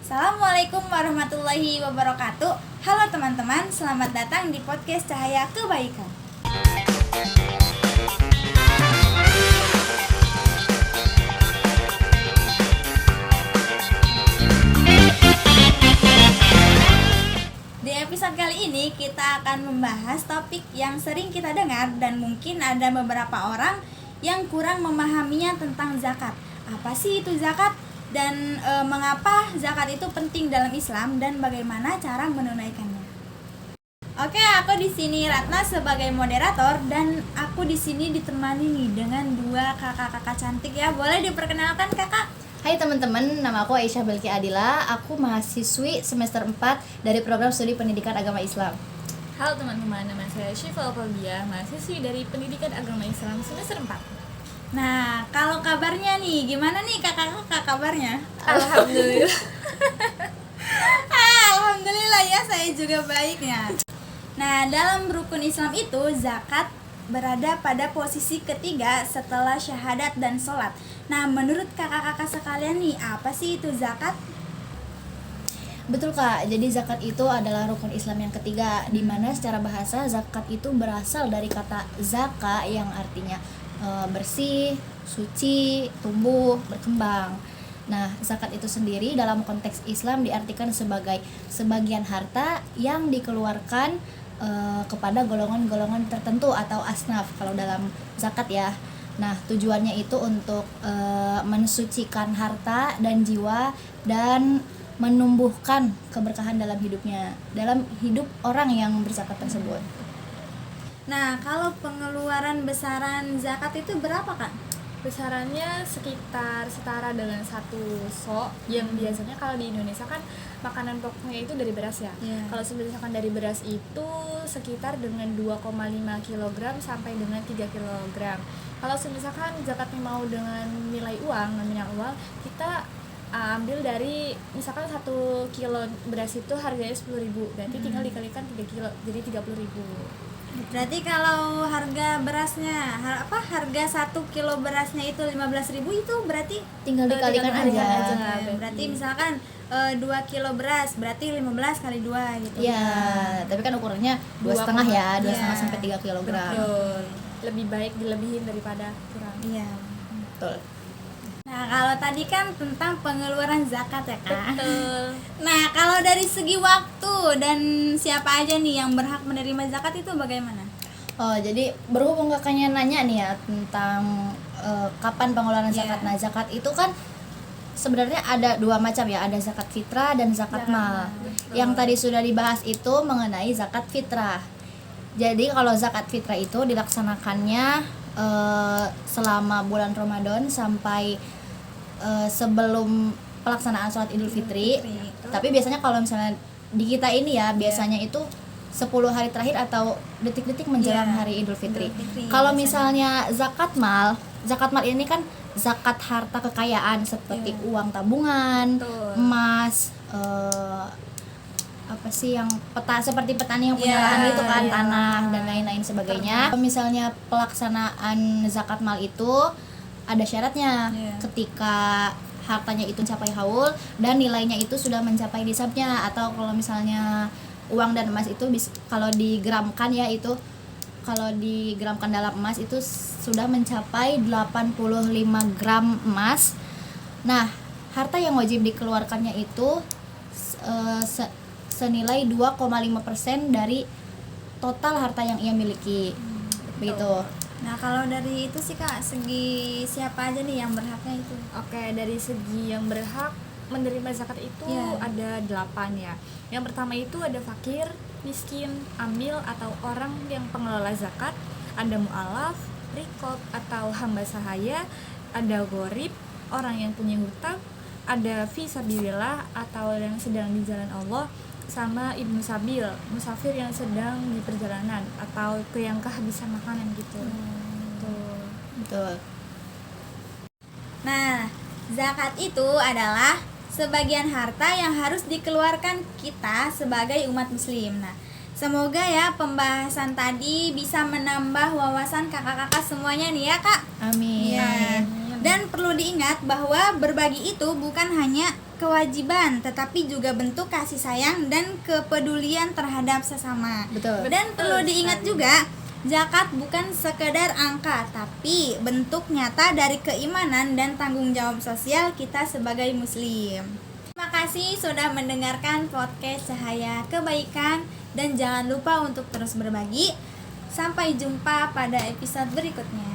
Assalamualaikum warahmatullahi wabarakatuh. Halo teman-teman, selamat datang di podcast Cahaya Kebaikan. Di episode kali ini kita akan membahas topik yang sering kita dengar dan mungkin ada beberapa orang yang kurang memahaminya tentang zakat. Apa sih itu zakat? Dan mengapa zakat itu penting dalam Islam dan bagaimana cara menunaikannya? Oke, aku di sini Ratna sebagai moderator dan aku di sini ditemani nih dengan dua kakak-kakak cantik ya. Boleh diperkenalkan kakak? Hai teman-teman, nama aku Aisyah Belki Adila. Aku mahasiswi semester 4 dari program studi pendidikan agama Islam. Halo teman-teman, nama saya Syifa Alfabia, mahasiswi dari pendidikan agama Islam semester 4. Nah, kalau kabarnya nih, gimana nih kakak-kakak kabarnya? Alhamdulillah. Alhamdulillah ya, saya juga baiknya. Nah, dalam rukun Islam itu zakat berada pada posisi ketiga setelah syahadat dan sholat. Nah, menurut kakak-kakak sekalian nih, apa sih itu zakat? Betul Kak, jadi zakat itu adalah rukun Islam yang ketiga, di mana secara bahasa zakat itu berasal dari kata zaka yang artinya bersih, suci, tumbuh, berkembang. Nah, zakat itu sendiri dalam konteks Islam diartikan sebagai sebagian harta yang dikeluarkan kepada golongan-golongan tertentu atau asnaf kalau dalam zakat ya. Nah, tujuannya itu untuk mensucikan harta dan jiwa dan menumbuhkan keberkahan dalam hidupnya, dalam hidup orang yang berzakat tersebut. Nah, kalau pengeluaran besaran zakat itu berapa Kak? Besarannya sekitar setara dengan 1 sok yang biasanya kalau di Indonesia kan makanan pokoknya itu dari beras ya. Yeah. Kalau misalkan dari beras itu sekitar dengan 2,5 kg sampai dengan 3 kg. Kalau misalkan zakatnya mau dengan nilai uang, nominal uang, kita ambil dari misalkan 1 kilo beras itu harganya 10.000, berarti tinggal dikalikan 3 kilo jadi 30.000. Berarti kalau harga berasnya harga 1 kilo berasnya itu 15.000, itu berarti Tinggal dikalikan aja. Berarti misalkan 2 kilo beras berarti 15 kali 2 gitu. Iya, tapi kan ukurannya 2,5 ya, 2,5 sampai 3 kg. Betul. Lebih baik dilebihin daripada kurang. Iya. Betul. Nah, kalau tadi kan tentang pengeluaran zakat ya Kak. Betul. Nah, kalau dari segi waktu dan siapa aja nih yang berhak menerima zakat itu bagaimana? Oh, jadi berhubung kakaknya nanya nih ya tentang kapan pengeluaran zakat. Yeah. Nah, zakat itu kan sebenarnya ada 2 macam ya, ada zakat fitrah dan zakat mal. Yang tadi sudah dibahas itu mengenai zakat fitrah. Jadi kalau zakat fitrah itu dilaksanakannya selama bulan Ramadan sampai sebelum pelaksanaan sholat Idul Fitri. Tapi biasanya kalau misalnya di kita ini ya, biasanya itu 10 hari terakhir atau detik-detik menjelang hari Idul Fitri. Kalau misalnya zakat mal ini kan zakat harta kekayaan seperti uang tabungan, emas, apa sih yang seperti petani yang punya lahan itu kan, tanah dan lain-lain sebagainya. Kalau misalnya pelaksanaan zakat mal itu ada syaratnya, ketika hartanya itu mencapai haul dan nilainya itu sudah mencapai nisabnya, atau kalau misalnya uang dan emas itu kalau digramkan ya, itu kalau digramkan dalam emas itu sudah mencapai 85 gram emas. Nah, harta yang wajib dikeluarkannya itu senilai 2,5% dari total harta yang ia miliki. Begitu. Nah, kalau dari itu sih Kak, segi siapa aja nih yang berhaknya itu? Oke, dari segi yang berhak menerima zakat itu ada 8 ya. Yang pertama itu ada fakir, miskin, amil atau orang yang pengelola zakat, ada mu'alaf, rikob atau hamba sahaya, ada gharib, orang yang punya hutang, ada fisabilillah atau yang sedang di jalan Allah, sama ibnu sabil, musafir yang sedang di perjalanan atau ke yang kehabisan makanan gitu. Betul. Nah, zakat itu adalah sebagian harta yang harus dikeluarkan kita sebagai umat muslim. Nah, semoga ya pembahasan tadi bisa menambah wawasan kakak-kakak semuanya nih ya Kak. Amin. Ya. Dan perlu diingat bahwa berbagi itu bukan hanya kewajiban, tetapi juga bentuk kasih sayang dan kepedulian terhadap sesama. Betul. Dan perlu diingat juga, zakat bukan sekedar angka, tapi bentuk nyata dari keimanan dan tanggung jawab sosial kita sebagai muslim. Terima kasih sudah mendengarkan podcast Cahaya Kebaikan, dan jangan lupa untuk terus berbagi. Sampai jumpa pada episode berikutnya.